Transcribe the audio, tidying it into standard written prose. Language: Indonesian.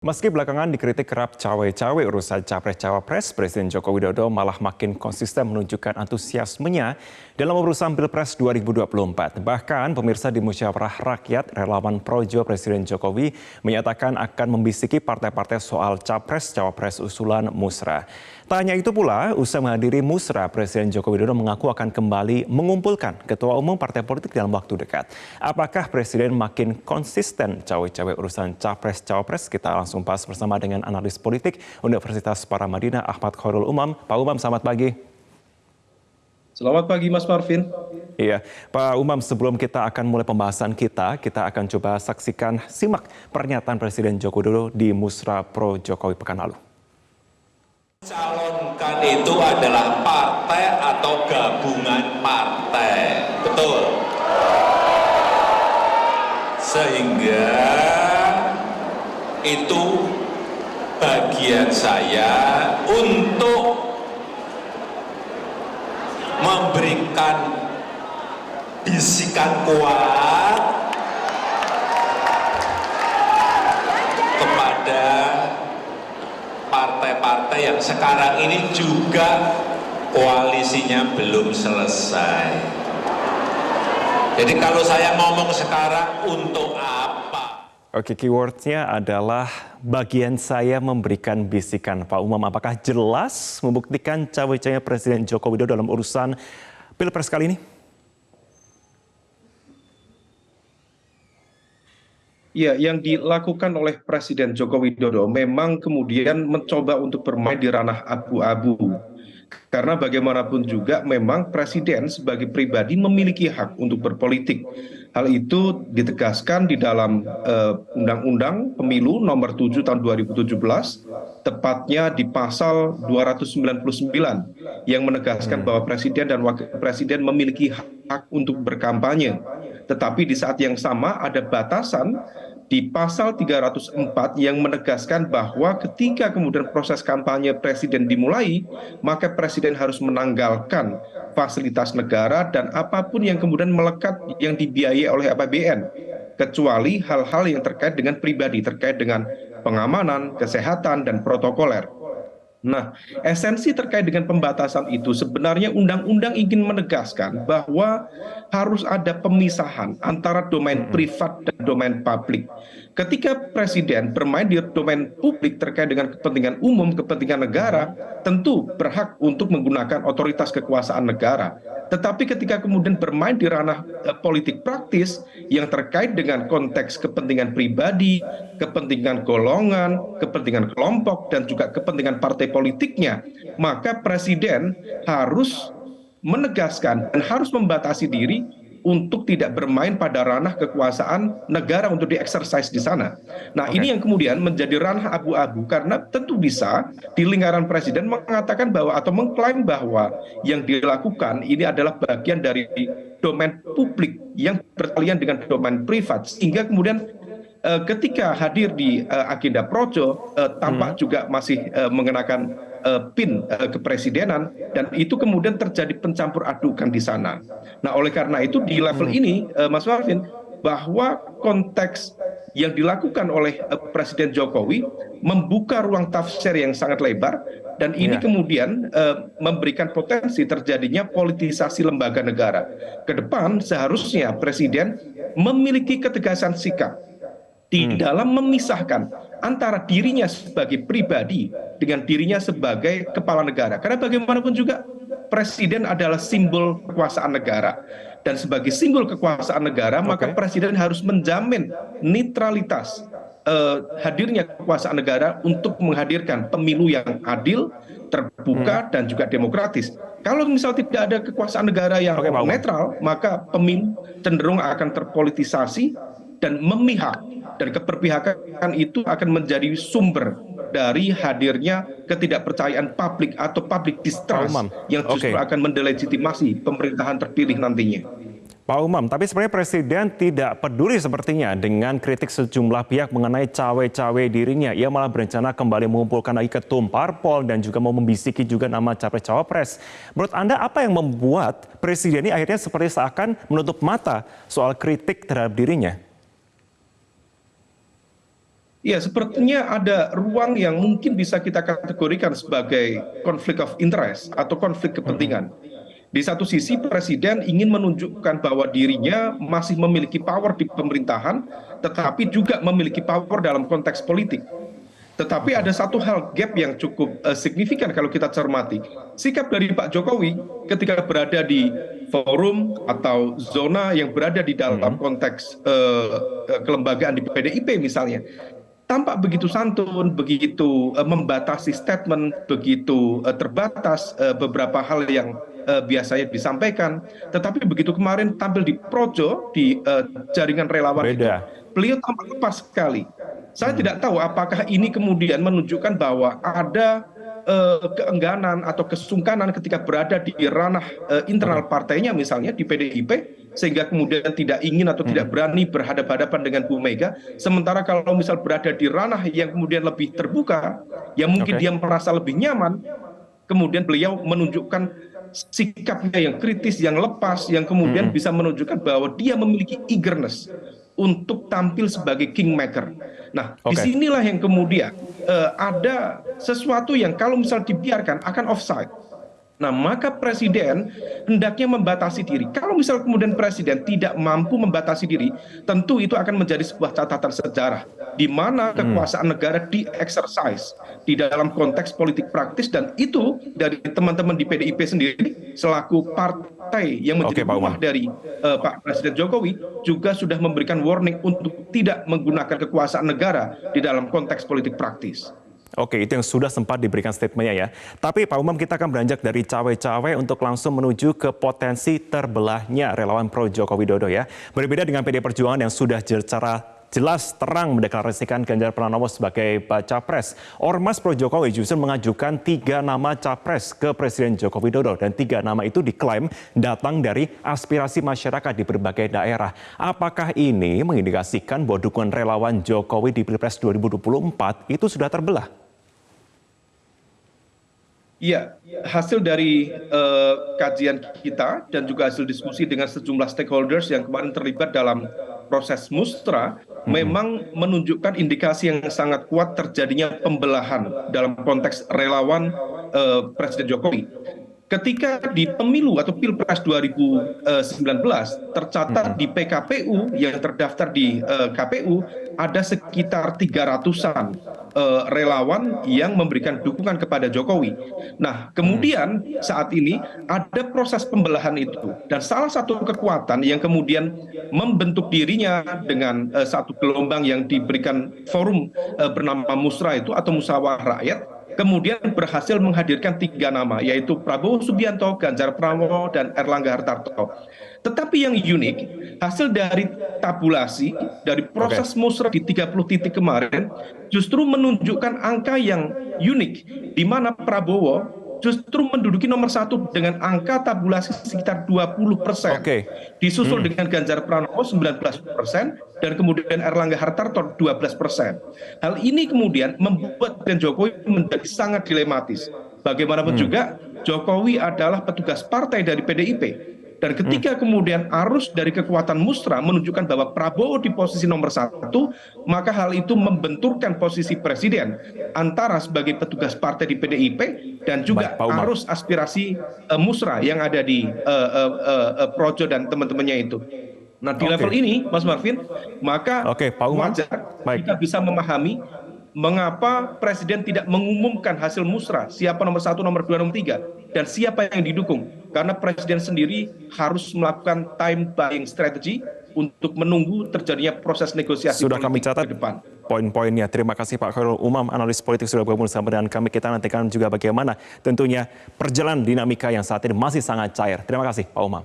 Meski belakangan dikritik kerap cawe-cawe urusan Capres-Cawapres, Presiden Joko Widodo malah makin konsisten menunjukkan antusiasmenya dalam urusan Pilpres 2024. Bahkan pemirsa di Musyawarah Rakyat, relawan projo Presiden Jokowi menyatakan akan membisiki partai-partai soal Capres-Cawapres usulan Musra. Tak hanya itu pula, usai menghadiri Musra, Presiden Joko Widodo mengaku akan kembali mengumpulkan ketua umum partai politik dalam waktu dekat. Apakah Presiden makin konsisten cawe-cawe urusan Capres-Cawapres? Kita langsung bahas bersama dengan analis politik Universitas Paramadina Ahmad Khairul Umam. Pak Umam, selamat pagi. Selamat pagi Mas Marvin. Iya, Pak Umam, sebelum kita akan mulai pembahasan kita akan coba simak pernyataan Presiden Joko Widodo di Musra Pro Jokowi pekan lalu. Calonkan itu adalah partai atau gabungan partai, betul. Sehingga itu bagian saya untuk memberikan bisikan kuat kepada partai-partai yang sekarang ini juga koalisinya belum selesai. Jadi kalau saya ngomong sekarang untuk apa? Oke, keywordnya adalah bagian saya memberikan bisikan. Pak Umam, apakah jelas membuktikan cawe-cawe Presiden Joko Widodo dalam urusan Pilpres kali ini? Ya, yang dilakukan oleh Presiden Joko Widodo memang kemudian mencoba untuk bermain di ranah abu-abu. Karena bagaimanapun juga memang Presiden sebagai pribadi memiliki hak untuk berpolitik. Hal itu ditegaskan di dalam Undang-Undang Pemilu nomor 7 tahun 2017, tepatnya di pasal 299 yang menegaskan bahwa Presiden dan Wakil Presiden memiliki hak untuk berkampanye. Tetapi di saat yang sama ada batasan di pasal 304 yang menegaskan bahwa ketika kemudian proses kampanye presiden dimulai, maka presiden harus menanggalkan fasilitas negara dan apapun yang kemudian melekat yang dibiayai oleh APBN, kecuali hal-hal yang terkait dengan pribadi, terkait dengan pengamanan, kesehatan, dan protokoler. Nah, esensi terkait dengan pembatasan itu sebenarnya undang-undang ingin menegaskan bahwa harus ada pemisahan antara domain privat dan domain publik. Ketika presiden bermain di domain publik terkait dengan kepentingan umum, kepentingan negara, tentu berhak untuk menggunakan otoritas kekuasaan negara. Tetapi ketika kemudian bermain di ranah politik praktis yang terkait dengan konteks kepentingan pribadi, kepentingan golongan, kepentingan kelompok, dan juga kepentingan partai politiknya, maka presiden harus menegaskan dan harus membatasi diri untuk tidak bermain pada ranah kekuasaan negara untuk dieksersis di sana. Nah, ini yang kemudian menjadi ranah abu-abu karena tentu bisa di lingkaran presiden mengatakan bahwa atau mengklaim bahwa yang dilakukan ini adalah bagian dari domain publik yang berkalian dengan domain privat, sehingga kemudian ketika hadir di agenda projo tampak juga masih mengenakan PIN kepresidenan, dan itu kemudian terjadi pencampur adukan di sana. Nah, oleh karena itu di level ini Mas Marvin, bahwa konteks yang dilakukan oleh Presiden Jokowi membuka ruang tafsir yang sangat lebar, dan ini kemudian memberikan potensi terjadinya politisasi lembaga negara. Ke depan seharusnya Presiden memiliki ketegasan sikap di dalam memisahkan antara dirinya sebagai pribadi dengan dirinya sebagai kepala negara. Karena bagaimanapun juga presiden adalah simbol kekuasaan negara. Dan sebagai simbol kekuasaan negara, maka presiden harus menjamin netralitas hadirnya kekuasaan negara untuk menghadirkan pemilu yang adil, terbuka, dan juga demokratis. Kalau misal tidak ada kekuasaan negara yang netral, maka pemilu cenderung akan terpolitisasi dan memihak. Dan keberpihakan itu akan menjadi sumber dari hadirnya ketidakpercayaan publik atau public distrust yang justru akan mendelegitimasi pemerintahan terpilih nantinya. Pak Umam, tapi sebenarnya Presiden tidak peduli sepertinya dengan kritik sejumlah pihak mengenai cawe-cawe dirinya. Ia malah berencana kembali mengumpulkan lagi ketum parpol dan juga mau membisiki juga nama capres-cawapres. Menurut Anda apa yang membuat Presiden ini akhirnya seperti seakan menutup mata soal kritik terhadap dirinya? Ya, sepertinya ada ruang yang mungkin bisa kita kategorikan sebagai konflik of interest atau konflik kepentingan. Di satu sisi, presiden ingin menunjukkan bahwa dirinya masih memiliki power di pemerintahan, tetapi juga memiliki power dalam konteks politik. Tetapi ada satu hal gap yang cukup signifikan kalau kita cermati. Sikap dari Pak Jokowi ketika berada di forum atau zona yang berada di dalam konteks kelembagaan di PDIP misalnya, tampak begitu santun, begitu membatasi statement, begitu terbatas beberapa hal yang biasanya disampaikan. Tetapi begitu kemarin tampil di projo, di jaringan relawan itu, Beda. beliau tampak lepas sekali. Saya tidak tahu apakah ini kemudian menunjukkan bahwa ada keengganan atau kesungkanan ketika berada di ranah internal partainya misalnya di PDIP, sehingga kemudian tidak ingin atau tidak berani berhadapan-hadapan dengan Bu Mega. Sementara kalau misal berada di ranah yang kemudian lebih terbuka, yang mungkin dia merasa lebih nyaman, kemudian beliau menunjukkan sikapnya yang kritis, yang lepas, yang kemudian bisa menunjukkan bahwa dia memiliki eagerness untuk tampil sebagai kingmaker. Nah, disinilah yang kemudian ada sesuatu yang kalau misal dibiarkan akan offside. Nah, maka presiden hendaknya membatasi diri. Kalau misal kemudian presiden tidak mampu membatasi diri, tentu itu akan menjadi sebuah catatan sejarah di mana kekuasaan negara di-exercise di dalam konteks politik praktis, dan itu dari teman-teman di PDIP sendiri selaku partai yang menjadi rumah dari Pak Presiden Jokowi juga sudah memberikan warning untuk tidak menggunakan kekuasaan negara di dalam konteks politik praktis. Oke, itu yang sudah sempat diberikan statementnya ya. Tapi Pak Umam, kita akan beranjak dari cawe-cawe untuk langsung menuju ke potensi terbelahnya relawan pro Joko Widodo ya. Berbeda dengan PD Perjuangan yang sudah secara jelas terang mendeklarasikan Ganjar Pranowo sebagai baca pres. Ormas pro Jokowi justru mengajukan 3 nama capres ke Presiden Joko Widodo, dan 3 nama itu diklaim datang dari aspirasi masyarakat di berbagai daerah. Apakah ini mengindikasikan bahwa dukungan relawan Jokowi di Pilpres 2024 itu sudah terbelah? Iya, hasil dari kajian kita dan juga hasil diskusi dengan sejumlah stakeholders yang kemarin terlibat dalam proses musra memang menunjukkan indikasi yang sangat kuat terjadinya pembelahan dalam konteks relawan Presiden Jokowi. Ketika di pemilu atau Pilpres 2019 tercatat di PKPU yang terdaftar di KPU ada sekitar 300-an relawan yang memberikan dukungan kepada Jokowi. Nah, kemudian saat ini ada proses pembelahan itu, dan salah satu kekuatan yang kemudian membentuk dirinya dengan satu gelombang yang diberikan forum bernama Musra itu atau Musyawarah Rakyat, kemudian berhasil menghadirkan 3 nama, yaitu Prabowo Subianto, Ganjar Pranowo, dan Erlangga Hartarto. Tetapi yang unik, hasil dari tabulasi, dari proses musrah di 30 titik kemarin, justru menunjukkan angka yang unik, di mana Prabowo justru menduduki nomor 1 dengan angka tabulasi sekitar 20%. Disusul dengan Ganjar Pranowo 19%, dan kemudian Erlangga Hartarto 12%. Hal ini kemudian membuat Presiden Jokowi menjadi sangat dilematis. Bagaimanapun juga, Jokowi adalah petugas partai dari PDIP. Dan ketika kemudian arus dari kekuatan musra menunjukkan bahwa Prabowo di posisi nomor 1, maka hal itu membenturkan posisi presiden antara sebagai petugas partai di PDIP dan juga arus aspirasi musra yang ada di Projo dan teman-temannya itu. Nah, di level ini, Mas Marvin, maka wajar kita bisa memahami mengapa presiden tidak mengumumkan hasil musrah, siapa nomor 1, nomor 2, nomor 3, dan siapa yang didukung. Karena presiden sendiri harus melakukan time buying strategy untuk menunggu terjadinya proses negosiasi sudah kami catat ke depan. Poin-poinnya. Terima kasih Pak Khairul Umam, analis politik sudah bergabung bersama dengan kami. Kita nantikan juga bagaimana tentunya perjalanan dinamika yang saat ini masih sangat cair. Terima kasih Pak Umam.